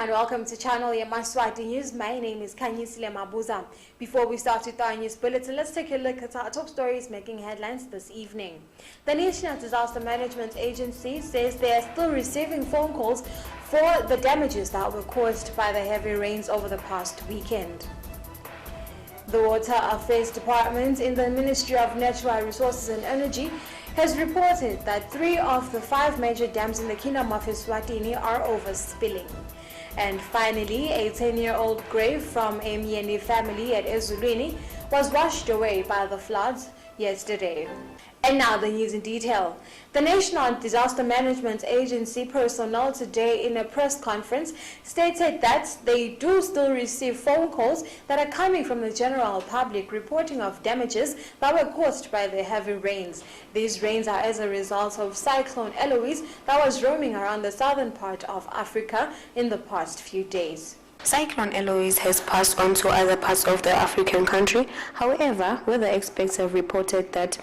and welcome to channel Yemaswati News. My name is Kanyisile Mabuza. Before we start with our news bulletin, let's take a look at our top stories making headlines this evening. The National Disaster Management Agency says they are still receiving phone calls for the damages that were caused by the heavy rains over the past weekend. The Water Affairs Department in the Ministry of Natural Resources and Energy has reported that 3 of the 5 major dams in the Kingdom of ESWATINI are overspilling. And finally, a 10-year-old grave from a Myeni family at Ezulwini was washed away by the floods yesterday. And now the news in detail. The National Disaster Management Agency personnel today in a press conference stated that they do still receive phone calls that are coming from the general public reporting of damages that were caused by the heavy rains. These rains are as a result of Cyclone Eloise that was roaming around the southern part of Africa in the past few days. Cyclone Eloise has passed on to other parts of the African country. However, weather experts have reported that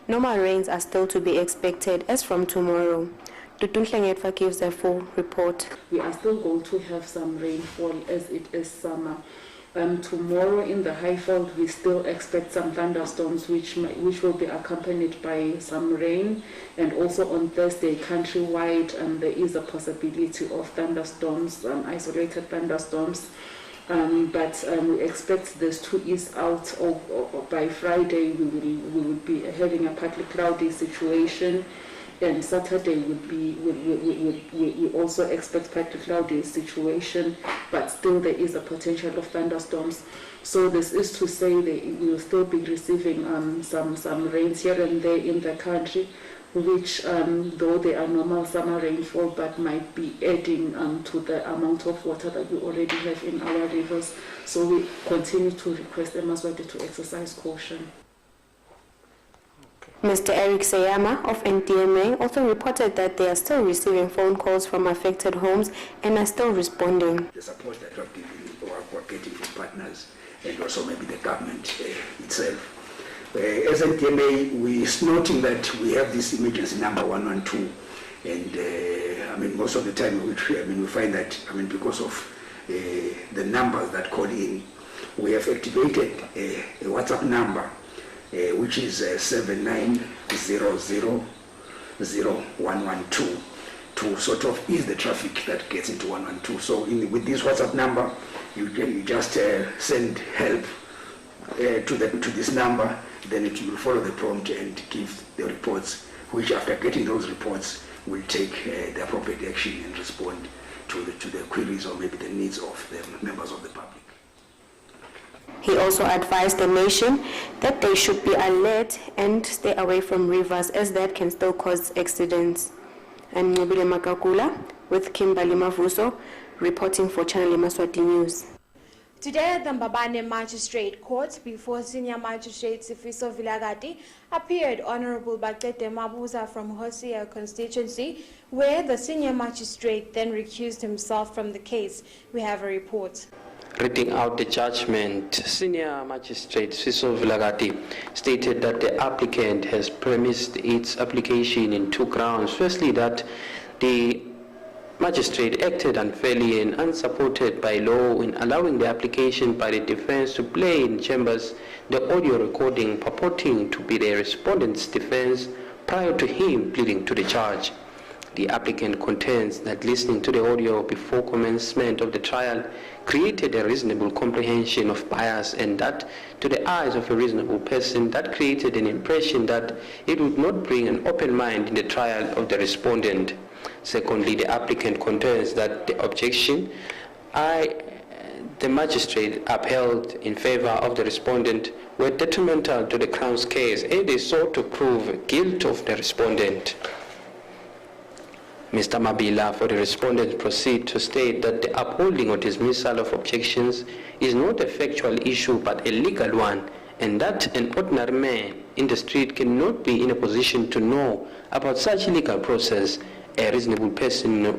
normal rains are still to be expected as from tomorrow. Tutunhlengetfa gives a full report. We are still going to have some rainfall as it is summer. Tomorrow in the Highveld we still expect some thunderstorms which will be accompanied by some rain, and also on Thursday countrywide there is a possibility of thunderstorms, isolated thunderstorms, but we expect this to ease out. By Friday we will be having a partly cloudy situation, and Saturday we also expect partly cloudy situation, but still there is a potential of thunderstorms. So this is to say that we will still be receiving some rains here and there in the country, which though they are normal summer rainfall, but might be adding to the amount of water that we already have in our rivers. So we continue to request Yemaswati to exercise caution. Mr. Eric Sayama of NDMA also reported that they are still receiving phone calls from affected homes and are still responding. The support that we're getting from partners and also maybe the government itself. As NDMA, we're noting that we have this emergency number 112, and most of the time we find that because of the numbers that call in, we have activated a WhatsApp number which is 79000112 to sort of ease the traffic that gets into 112. So with this WhatsApp number, you just send help to this number, then it will follow the prompt and give the reports, which after getting those reports will take the appropriate action and respond to the queries or maybe the needs of the members of the public. He also advised the nation that they should be alert and stay away from rivers, as that can still cause accidents. I'm Nobile Makakula with Kimberly Mavuso reporting for Channel Yemaswati News. Today at the Mbabane Magistrate Court, before Senior Magistrate Sifiso Vilagati, appeared Honorable Bakete Mabuza from Hosea constituency, where the Senior Magistrate then recused himself from the case. We have a report. Reading out the judgment, Senior Magistrate Sifiso Vilagati stated that the applicant has premised its application in 2 grounds. Firstly, that the magistrate acted unfairly and unsupported by law in allowing the application by the defense to play in chambers the audio recording purporting to be the respondent's defense prior to him pleading to the charge. The applicant contends that listening to the audio before commencement of the trial created a reasonable comprehension of bias, and that to the eyes of a reasonable person that created an impression that it would not bring an open mind in the trial of the respondent. Secondly, the applicant contends that the objection the magistrate upheld in favor of the respondent were detrimental to the Crown's case, and they sought to prove guilt of the respondent. Mr. Mabila for the respondent proceed to state that the upholding or dismissal of objections is not a factual issue but a legal one, and that an ordinary man in the street cannot be in a position to know about such legal process. A reasonable person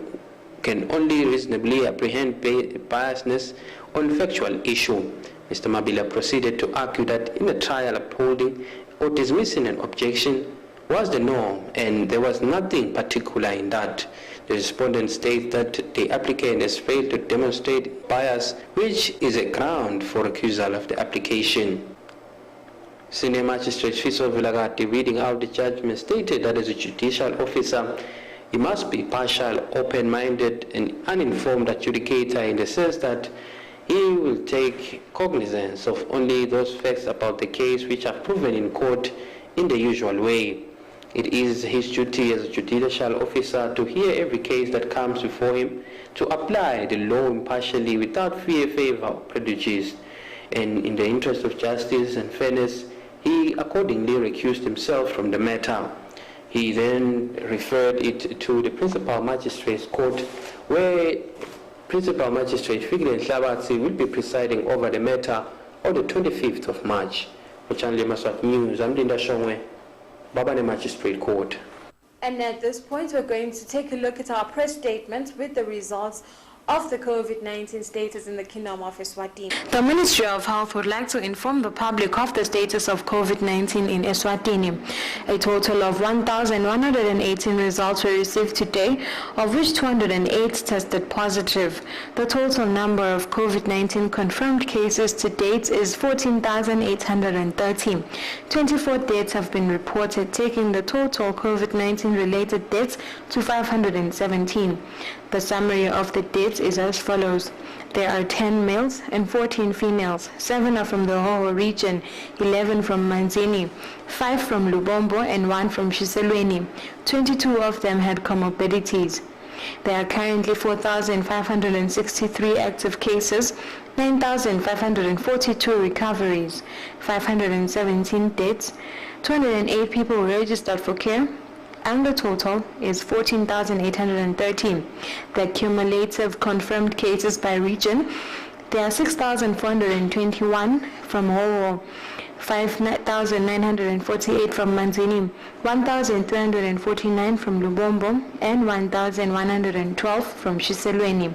can only reasonably apprehend biasness on factual issue. Mr. Mabila proceeded to argue that in a trial upholding or dismissing an objection was the norm, and there was nothing particular in that. The respondent states that the applicant has failed to demonstrate bias, which is a ground for recusal of the application. Senior Magistrate Fiso Vilagati, reading out the judgment, stated that as a judicial officer, he must be partial, open-minded, and uninformed adjudicator in the sense that he will take cognizance of only those facts about the case which are proven in court in the usual way. It is his duty as a judicial officer to hear every case that comes before him, to apply the law impartially without fear, favor, or prejudice. And in the interest of justice and fairness, he accordingly recused himself from the matter. He then referred it to the Principal Magistrate's Court, where Principal Magistrate Figile Nhlabathi will be presiding over the matter on the 25th of March. For Channel Yemaswati News, I'm Linda Shongwe, Babane Magistrate Court. And at this point, we're going to take a look at our press statement with the results of the COVID-19 status in the Kingdom of Eswatini. The Ministry of Health would like to inform the public of the status of COVID-19 in Eswatini. A total of 1,118 results were received today, of which 208 tested positive. The total number of COVID-19 confirmed cases to date is 14,830. 24 deaths have been reported, taking the total COVID-19 related deaths to 517. The summary of the deaths is as follows. There are 10 males and 14 females. 7 are from the Hoho region, 11 from Manzini, 5 from Lubombo, and 1 from Shiselweni. 22 of them had comorbidities. There are currently 4,563 active cases, 9,542 recoveries, 517 deaths, 208 people registered for care, and the total is 14,813. The cumulative confirmed cases by region, there are 6,421 from Hoho, 5,948 from Manzini, 1,349 from Lubombo, and 1,112 from Shiselweni.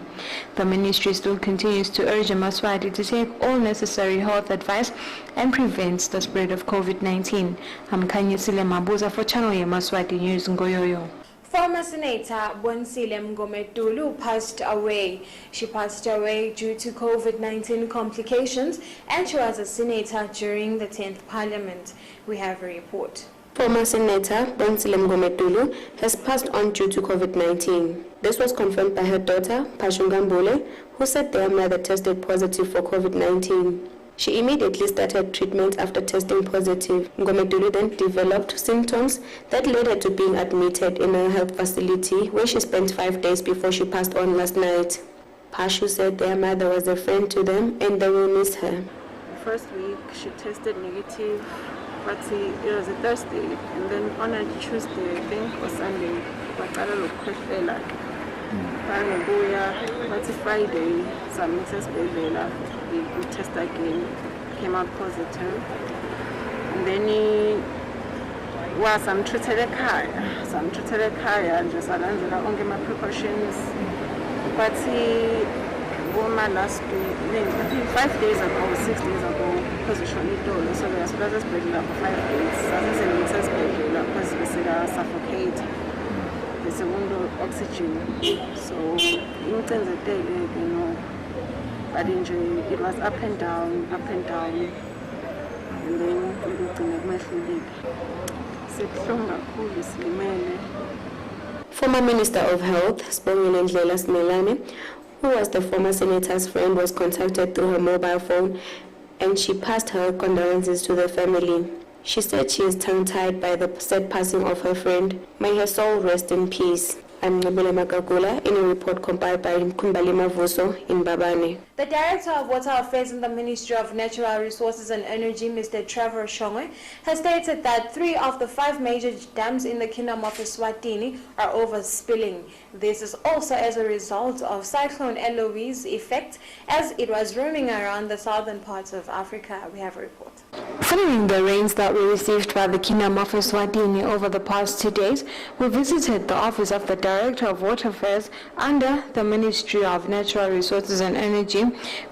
The ministry still continues to urge Yemaswati to take all necessary health advice and prevent the spread of COVID-19. I'm Kanyisile Mabuza for Channel Yemaswati News Ngoyoyo. Former Senator Bonsile Mngomedulu passed away. She passed away due to COVID-19 complications, and she was a senator during the 10th Parliament. We have a report. Former Senator Bonsile Mngomedulu has passed on due to COVID-19. This was confirmed by her daughter, Pashungambule, who said their mother tested positive for COVID-19. She immediately started treatment after testing positive. Mngomedulu then developed symptoms that led her to being admitted in a health facility where she spent 5 days before she passed on last night. Pashu said their mother was a friend to them and they will miss her. The first week she tested negative, but it was a Thursday, and then on a Tuesday, I think, or Sunday, but Friday, some we test again, came out positive, and then he was some treated a car, and just allowed only my precautions. But he woman last week, I think 5 days ago, 6 days ago, position it all, so there's brothers breaking up for 5 days. As I said, it's because we said suffocate. There's a window oxygen, so in terms of day, you know. But it was up and down, and then we looked at my food. Former Minister of Health, Sibongile Ndlela Smelane, who was the former senator's friend, was contacted through her mobile phone, and she passed her condolences to the family. She said she is tongue-tied by the sad passing of her friend. May her soul rest in peace. I'm Nabila Makagula in a report compiled by Kumbalima Vuso in Babane. The Director of Water Affairs in the Ministry of Natural Resources and Energy, Mr. Trevor Shongwe, has stated that 3 of the 5 major dams in the Kingdom of Eswatini are overspilling. This is also as a result of Cyclone Eloise effect, as it was roaming around the southern parts of Africa. We have a report. Following the rains that were received by the Kingdom of Eswatini over the past 2 days, we visited the office of the Director of Water Affairs under the Ministry of Natural Resources and Energy,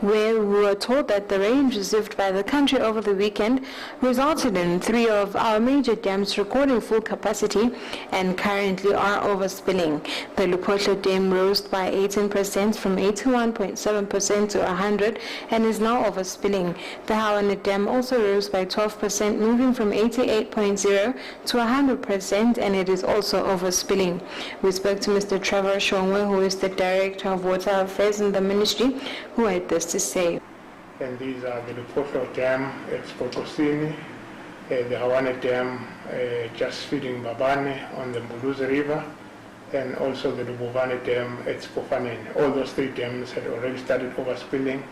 where we were told that the rain received by the country over the weekend resulted in 3 of our major dams recording full capacity and currently are overspilling. The Lepotla Dam rose by 18% from 81.7% to 100 and is now overspilling. The Hawane Dam also rose by 12%, moving from 88.0 to 100%, and it is also overspilling. We spoke to Mr. Trevor Shongwe, who is the Director of Water Affairs in the Ministry, who had this to say. And these are the Lepotla Dam at Skokosini, the Hawane Dam just feeding Babane on the Mbuluzi River, and also the Lubovane Dam at Spofaneni. All those 3 dams had already started overspilling,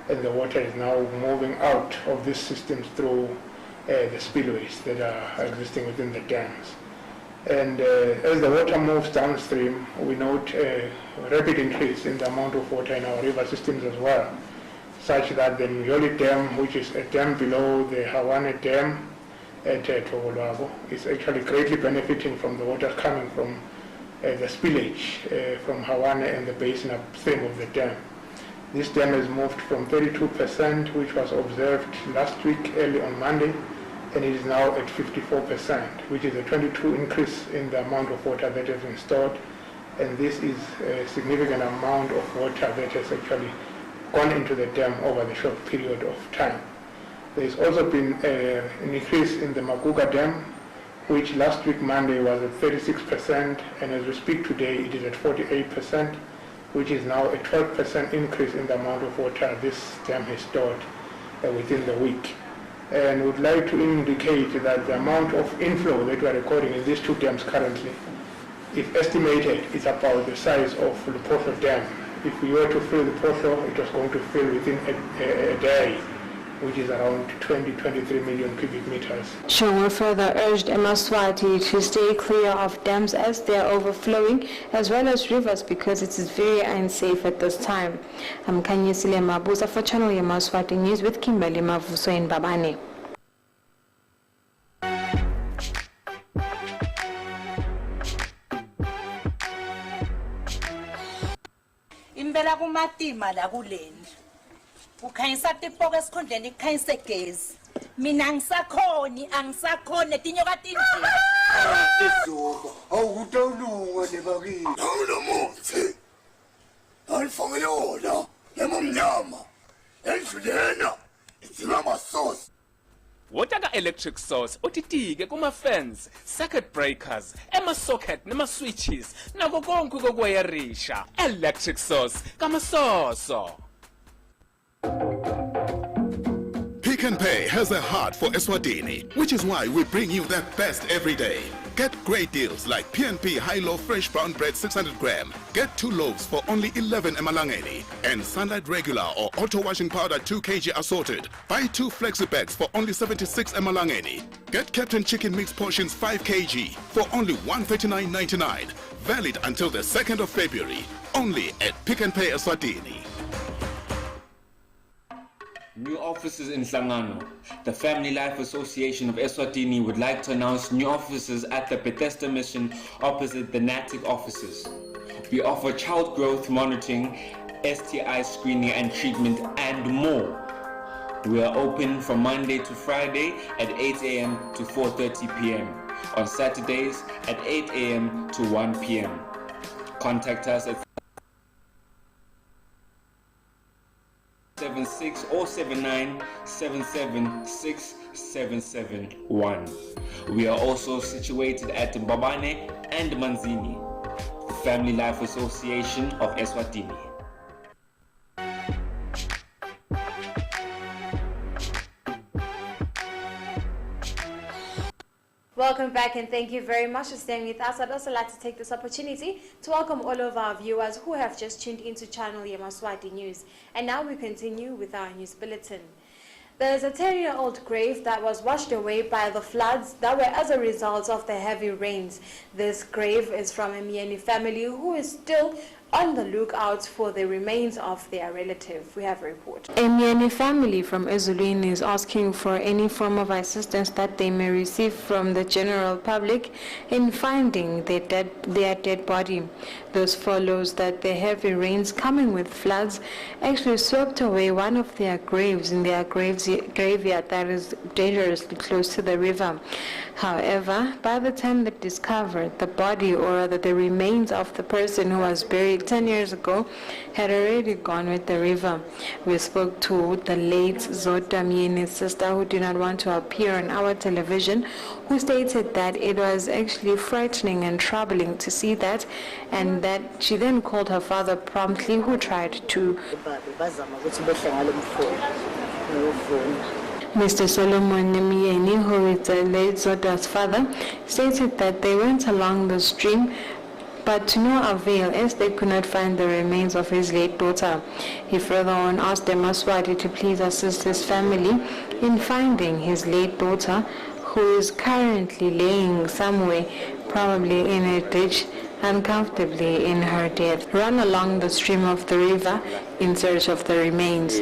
and the water is now moving out of these systems through the spillways that are existing within the dams. And as the water moves downstream, we note a rapid increase in the amount of water in our river systems as well, such that the Myoli Dam, which is a dam below the Hawane Dam at Togolwabo, is actually greatly benefiting from the water coming from the spillage from Hawane and the basin upstream of the dam. This dam has moved from 32%, which was observed last week early on Monday, and it is now at 54%, which is a 22 increase in the amount of water that has been stored. And this is a significant amount of water that has actually gone into the dam over the short period of time. There's also been an increase in the Maguga Dam, which last week Monday was at 36%, and as we speak today it is at 48%, which is now a 12% increase in the amount of water this dam has stored within the week. And would like to indicate that the amount of inflow that we are recording in these 2 dams currently, if estimated, is about the size of the Lepotla Dam. If we were to fill the Lepotla, it was going to fill within a day, which is around 20-23 million cubic meters. Shongwe further urged Yemaswati to stay clear of dams as they are overflowing, as well as rivers, because it is very unsafe at this time. I'm Kanyisile Mabuza for Channel Yemaswati News with Kimberly Mavuso in Babane. Imbela kumatima la kuleni. Ukhanyisa tipoko esikhondleni kukhanyise gezi. Mina angisakhoni tinyoka tinje. Izuko awutolunga nebakini. Awunomuthi. Alifangela yamamnyama. Endlulena izinga source. Water electric source otitike kuma fans, circuit breakers, ema-socket nema-switches nako konke kokwayarisha. Electric source kamasoso. Pick n Pay has a heart for Eswatini, which is why we bring you the best every day. Get great deals like P&P High-Low Fresh Brown Bread 600 gram. Get 2 loaves for only 11 emalangeni. And Sunlight Regular or Auto Washing Powder 2 kg assorted. Buy 2 Flexi Bags for only 76 emalangeni. Get Captain Chicken Mix Portions 5 kg for only 139.99. Valid until the 2nd of February. Only at Pick n Pay Eswatini. New offices in Hlangano. The Family Life Association of Eswatini would like to announce new offices at the Bethesda Mission opposite the NATIC offices. We offer child growth monitoring, STI screening and treatment, and more. We are open from Monday to Friday at 8 a.m. to 4:30 p.m. On Saturdays at 8 a.m. to 1 p.m. Contact us at 76 or 79 7767771. We are also situated at Mbabane and Manzini. The Family Life Association of Eswatini. Welcome back and thank you very much for staying with us. I'd also like to take this opportunity to welcome all of our viewers who have just tuned into Channel Yemaswati News. And now we continue with our news bulletin. There is a 10-year-old grave that was washed away by the floods that were as a result of the heavy rains. This grave is from a Mieni family who is still on the lookout for the remains of their relative. We have a report. A Miani family from ESWATINI is asking for any form of assistance that they may receive from the general public in finding their dead body. This follows that the heavy rains coming with floods actually swept away one of their graves in their graveyard that is dangerously close to the river. However, by the time they discovered the body, or rather the remains of the person who was buried 10 years ago, had already gone with the river. We spoke to the late Zota Miene's sister, who did not want to appear on our television, who stated that it was actually frightening and troubling to see that, and that she then called her father promptly, who tried to. Mr. Solomon Nemieni, who is the late Zota's father, stated that they went along the stream but to no avail, as they could not find the remains of his late daughter. He further on asked Yemaswati to please assist his family in finding his late daughter, who is currently laying somewhere, probably in a ditch, uncomfortably in her death. Run along the stream of the river in search of the remains.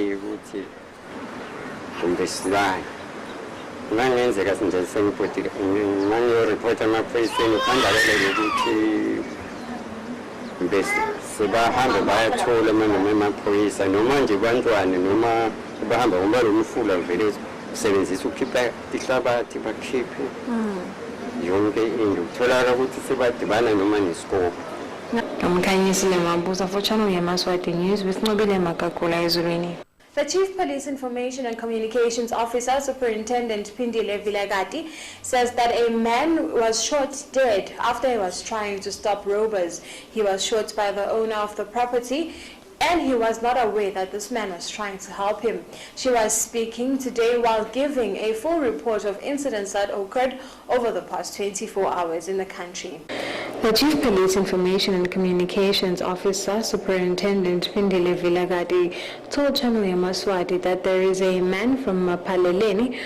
Sebahamba bayathola manje emaphoyisa noma nje bantwana noma bahamba ngoba lo mfula vele usebenzisa ukukhipha ihlabathi bakhiphe yonke into uthola ukuthi sebadibana noma nesikolo. Umkhanyisi Mabuza for Channel Yemaswati News with Nobile Makakula Ezulwini. The Chief Police Information and Communications Officer, Superintendent Pindile Vilagati, says that a man was shot dead after he was trying to stop robbers. He was shot by the owner of the property, and he was not aware that this man was trying to help him. She was speaking today while giving a full report of incidents that occurred over the past 24 hours in the country. The Chief Police Information and Communications Officer, Superintendent Pindile Vilagati, told Channel Yemaswati that there is a man from Mapaleleni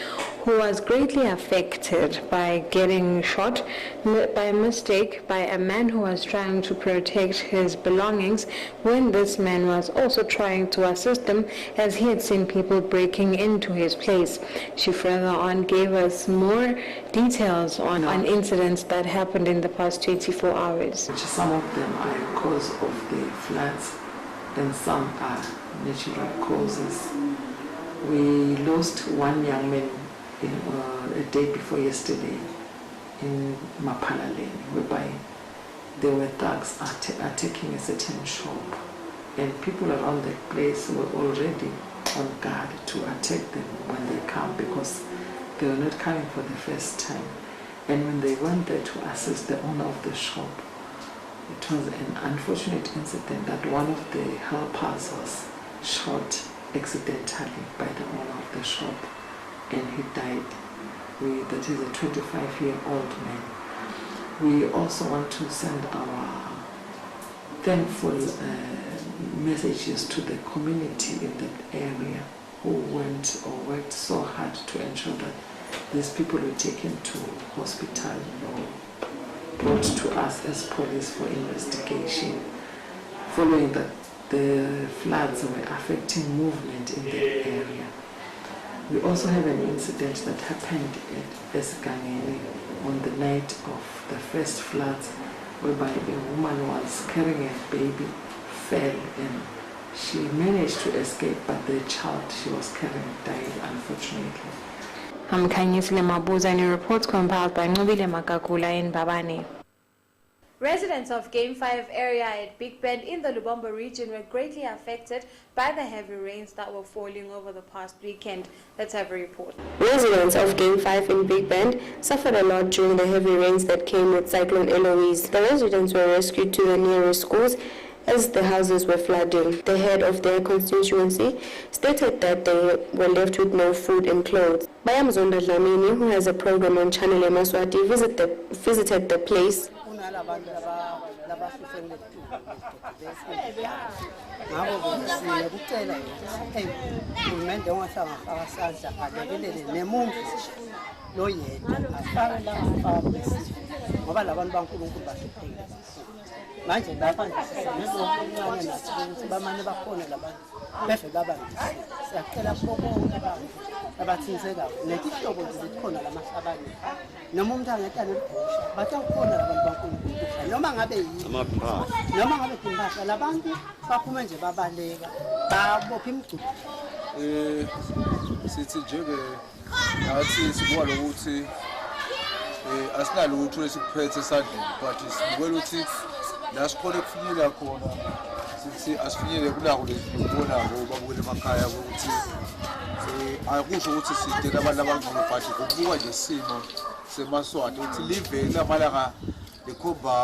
who was greatly affected by getting shot by mistake by a man who was trying to protect his belongings, when this man was also trying to assist him, as he had seen people breaking into his place. She further on gave us more details on incidents that happened in the past 24 hours. Some of them are because of the floods and some are natural causes. We lost one young man a day before yesterday in Mapalaleni, whereby there were thugs attacking a certain shop, and people around the place were already on guard to attack them when they come, because they were not coming for the first time. And when they went there to assist the owner of the shop, it was an unfortunate incident that one of the helpers was shot accidentally by the owner of the shop, and he died. That is a 25-year-old man. We also want to send our thankful messages to the community in that area who went or worked so hard to ensure that these people were taken to hospital or brought to us as police for investigation, following that the floods were affecting movement in that area. We also have an incident that happened at Esgangeni on the night of the first floods, whereby a woman was carrying a baby, fell, and she managed to escape, but the child she was carrying died, unfortunately. I'm Kanyisile Mabuza, and a report compiled by Nobile Makakula in Babane. Residents of Game 5 area at Big Bend in the Lubombo region were greatly affected by the heavy rains that were falling over the past weekend. Let's have a report. Residents of Game 5 in Big Bend suffered a lot during the heavy rains that came with Cyclone Eloise. The residents were rescued to the nearest schools as the houses were flooding. The head of their constituency stated that they were left with no food and clothes. Bayamzonda Dlamini, who has a program on Channel Yemaswati, visited the place. ngoba labantu baNkulunkulu bahluphekile manje lapha nje nezomncane nathi ukuthi bamane bakhona labantu beve babandise siyacela bonke abantu abathinisekayo nekihlobo nje likhona lamahlabanye noma umuntu angetana elibhusha bathe ukhona labantu baNkulunkulu noma ngabe yini noma ngabe impahla labantu baphume nje babaleka babopha imigcudu sithi njeke ngathi sibuka lokuthi asinalutho lesikuphethe esandleni but sibukela ukuthi la sikhona kufinyelela khona sithi asifinyele kulako lesibonako babukele emakhaya ukuthi akusho ukuthi sidela abantu abangcono but kubuka nje isimo seMaswati ukuthi live lamalanga likhomba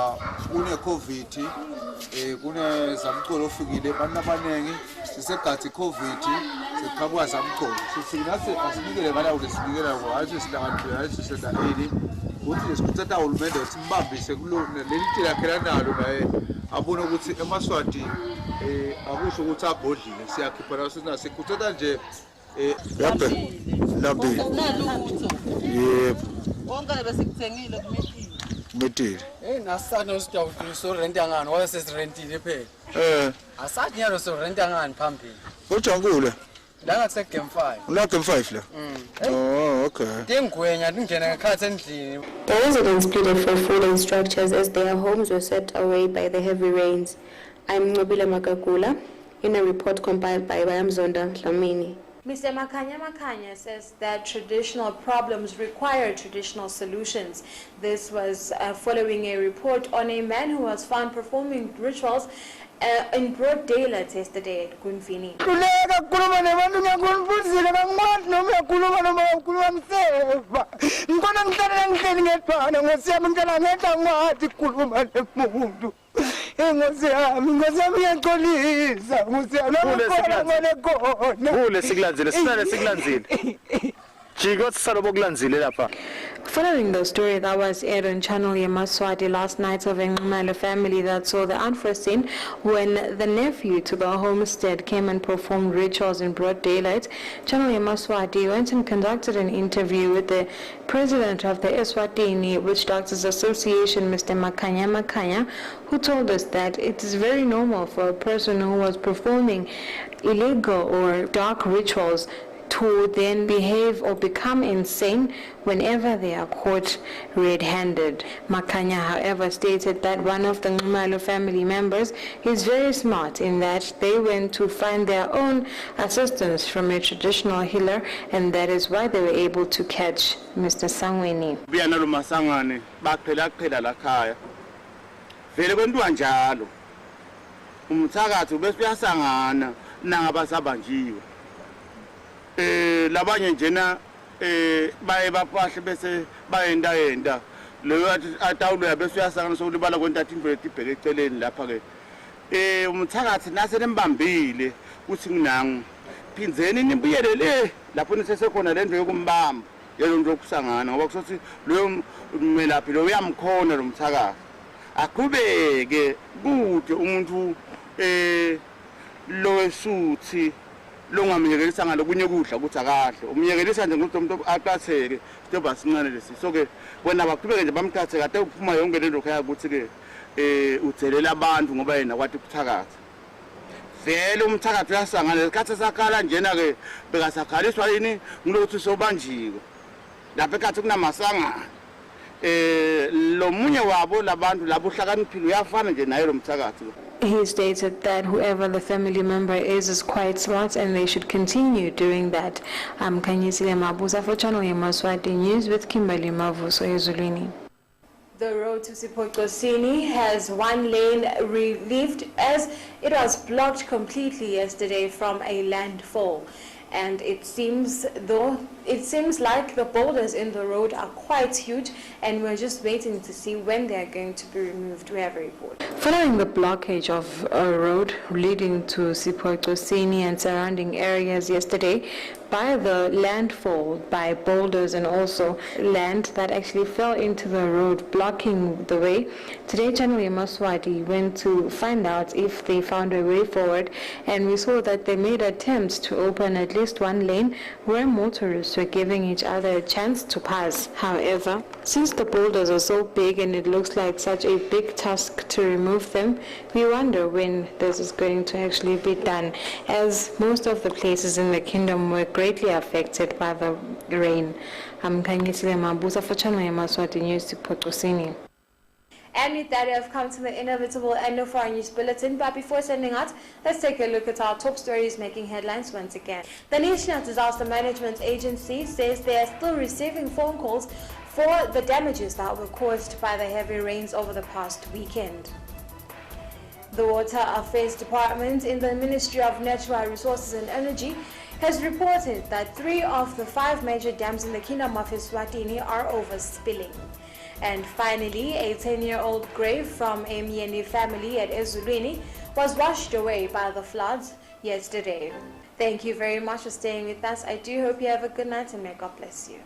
kune-COVID kunezamcolo ofikile abantu abaningi sisegathi i-COVID siqhamuka zamcolo sithi nathi asinikele ngalawo lesinikela hayi sihlakaniphe hayi sisendaeli ukuthi lesikhuthatha uhulumende ukuthi mbambise leli lakhe nalo naye abone ukuthi eMaswati akusho ukuthi abhodlile siyakhipha naso sikhuthatha nje lambili yebo wonke besikuthengile kumethile nasana usidawuthi so rent yangani waye sesirentile phela asathi nyalo so rent yangani phambili uJankule la ngase game 5 la game 5 la oh okay ngengwenya ngingena ngekhathi endlini. The residents pleaded for food and structures as their homes were swept away by the heavy rains. I'm Nobile Makakula in a report compiled by Bayamzonda Dlamini. Mr. Makanya says that traditional problems require traditional solutions. This was following a report on a man who was found performing rituals in broad daylight yesterday at Kunfini. Following the story that was aired on Channel Yemaswati last night of a Ngumalo family that saw the unforeseen when the nephew to the homestead came and performed rituals in broad daylight, Channel Yemaswati went and conducted an interview with the president of the ESWATINI Witch Doctors Association, Mr. Makanya, who told us that it is very normal for a person who was performing illegal or dark rituals to then behave or become insane whenever they are caught red-handed. Makanya, however, stated that one of the Ngumalo family members is very smart in that they went to find their own assistance from a traditional healer, and that is why they were able to catch Mr. Sangweni. Labanye njena baye bapahle bese bayenda leyo atawulo bese uyasangana sokulibala kwentathu imvelo ibheke eceleni lapha ke umthakathi nase lembambile uthi nginangu phinzeni nibuyele le lapho nisesekhona lendwe yokumbamba yelo nto yokusangana ngoba kusothi leyo melaphi lo uyamkhona lo mthakathi akubeke kude umuntu lo esuthi longamyekelisa ngalokunye kudla ukuthi akahle umyekelisa nje ngokuthi umuntu aqatheke steba sincane lesi so ke bona baqhubeke nje bamthathe kade uphuma yonke lento khaya ukuthi ke uthelela abantu ngoba yena kwathi kuthakatha vele umthakathi uyasangana lesikhathi sakhala njena ke bekasakhaliswa yini ngilokuthi sobanjiwe lapha ekhathi kunamasangana lo munye wabo labantu labo uhlakaniphile uyafana nje naye lo mthakathi. He stated that whoever the family member is quite smart and they should continue doing that. I'm Kanyisile Mabuza for Channel Yemaswati News with Kimberly Mavuso Ezulwini. The road to Siphoqosini has one lane relieved as it was blocked completely yesterday from a landfall. And it seems like the boulders in the road are quite huge, and we're just waiting to see when they are going to be removed. We have a report. Following the blockage of a road leading to Siphoqosini and surrounding areas yesterday by the landfall by boulders and also land that actually fell into the road blocking the way, today Channel Yemaswati went to find out if they found a way forward, and we saw that they made attempts to open at least one lane where motorists were giving each other a chance to pass. However, Since the boulders are so big and it looks like such a big task to remove them, we wonder when this is going to actually be done, as most of the places in the kingdom were greatly affected by the rain. I'm Kanyisile Mabuza for Channel Yemaswati News to Potosini. And with that, we have come to the inevitable end of our news bulletin. But before sending out, let's take a look at our top stories making headlines once again. The National Disaster Management Agency says they are still receiving phone calls for the damages that were caused by the heavy rains over the past weekend. The Water Affairs Department in the Ministry of Natural Resources and Energy has reported that 3 of the 5 major dams in the Kingdom of Eswatini are overspilling. And finally, a 10-year-old grave from a Myeni family at Ezulwini was washed away by the floods yesterday. Thank you very much for staying with us. I do hope you have a good night and may God bless you.